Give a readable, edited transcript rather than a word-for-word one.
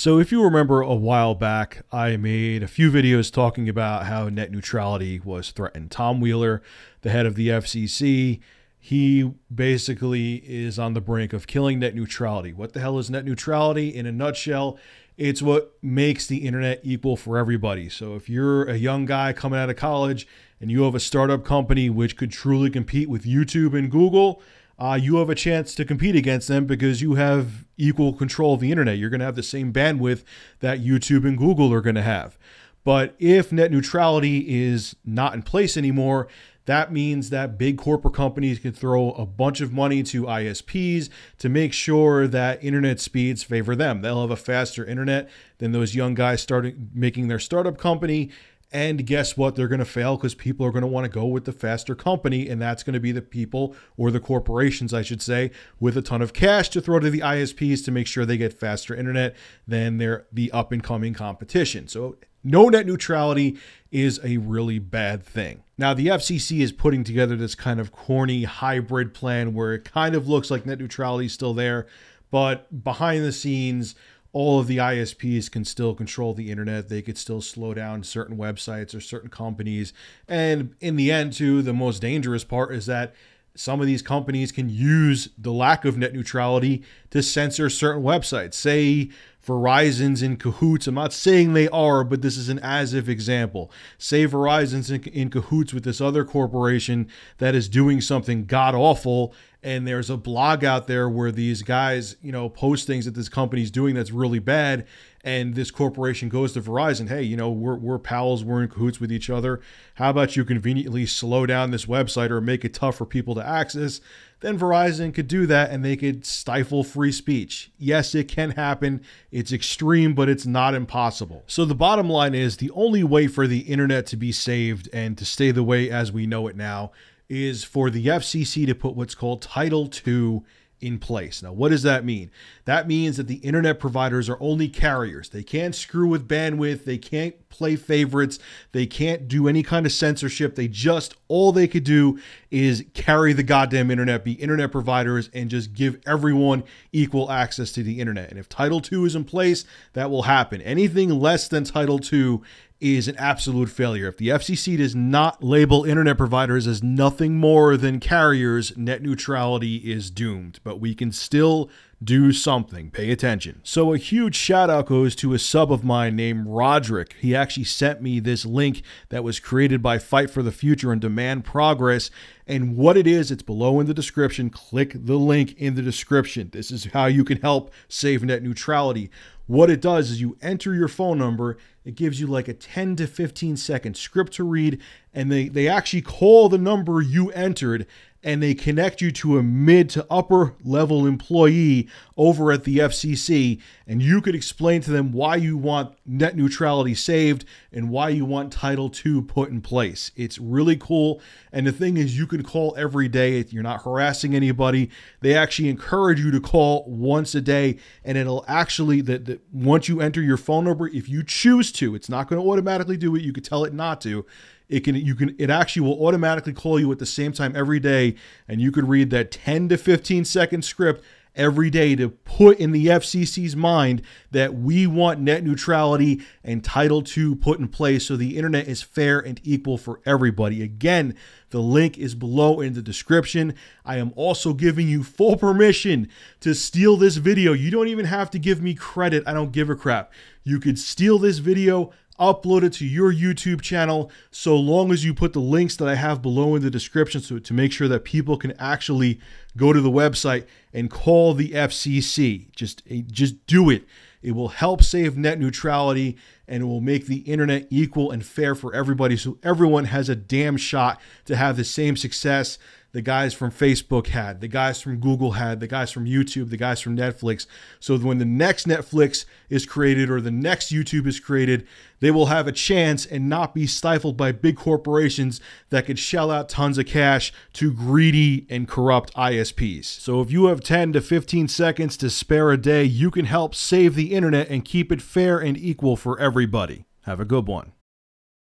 So if you remember a while back, I made a few videos talking about how net neutrality was threatened. Tom Wheeler, the head of the FCC, he basically is on the brink of killing net neutrality. What the hell is net neutrality? In a nutshell, it's what makes the internet equal for everybody. So if you're a young guy coming out of college and you have a startup company which could truly compete with YouTube and Google, you have a chance to compete against them because you have equal control of the internet. You're going to have the same bandwidth that YouTube and Google are going to have. But if net neutrality is not in place anymore, that means that big corporate companies can throw a bunch of money to ISPs to make sure that internet speeds favor them. They'll have a faster internet than those young guys starting making their startup company. And guess what? They're going to fail because people are going to want to go with the faster company. And that's going to be the people, or the corporations, I should say, with a ton of cash to throw to the ISPs to make sure they get faster internet than the up and coming competition. So no net neutrality is a really bad thing. Now, the FCC is putting together this kind of corny hybrid plan where it kind of looks like net neutrality is still there, but behind the scenes, all of the ISPs can still control the internet. They could still slow down certain websites or certain companies. And in the end, too, the most dangerous part is that some of these companies can use the lack of net neutrality to censor certain websites. Say Verizon's in cahoots. I'm not saying they are, but this is an as-if example. Say Verizon's in cahoots with this other corporation that is doing something god-awful, and there's a blog out there where these guys, post things that this company's doing that's really bad, and this corporation goes to Verizon, hey, we're pals, we're in cahoots with each other. How about you conveniently slow down this website or make it tough for people to access? Then Verizon could do that and they could stifle free speech. Yes, it can happen. It's extreme, but it's not impossible. So the bottom line is the only way for the internet to be saved and to stay the way as we know it now is for the FCC to put what's called Title II in place. Now, what does that mean? That means that the internet providers are only carriers. They can't screw with bandwidth. They can't play favorites. They can't do any kind of censorship. All they could do is carry the goddamn internet, be internet providers, and just give everyone equal access to the internet. And if Title II is in place, that will happen. Anything less than Title II is an absolute failure. If the FCC does not label internet providers as nothing more than carriers, net neutrality is doomed. But we can still do something. Pay attention. So a huge shout out goes to a sub of mine named Roderick. He actually sent me this link that was created by Fight for the Future and Demand Progress. And what it is, it's below in the description. Click the link in the description. This is how you can help save net neutrality. What it does is you enter your phone number. It gives you like a 10 to 15 second script to read, and they actually call the number you entered and they connect you to a mid to upper level employee over at the FCC, and you could explain to them why you want net neutrality saved and why you want Title II put in place. It's really cool. And the thing is, you can call every day. You're not harassing anybody. They actually encourage you to call once a day, and it'll actually, once you enter your phone number, if you choose to, it's not going to automatically do it. You could tell it not to. It actually will automatically call you at the same time every day, and you could read that 10 to 15 second script every day to put in the FCC's mind that we want net neutrality and Title II put in place so the internet is fair and equal for everybody. Again, the link is below in the description. I am also giving you full permission to steal this video. You don't even have to give me credit. I don't give a crap. You could steal this video, upload it to your YouTube channel, so long as you put the links that I have below in the description to make sure that people can actually go to the website and call the FCC. Just do it. It will help save net neutrality, and it will make the internet equal and fair for everybody, so everyone has a damn shot to have the same success the guys from Facebook had, the guys from Google had, the guys from YouTube, the guys from Netflix. So when the next Netflix is created or the next YouTube is created, they will have a chance and not be stifled by big corporations that could shell out tons of cash to greedy and corrupt ISPs. So if you have 10 to 15 seconds to spare a day, you can help save the internet and keep it fair and equal for everybody. Have a good one.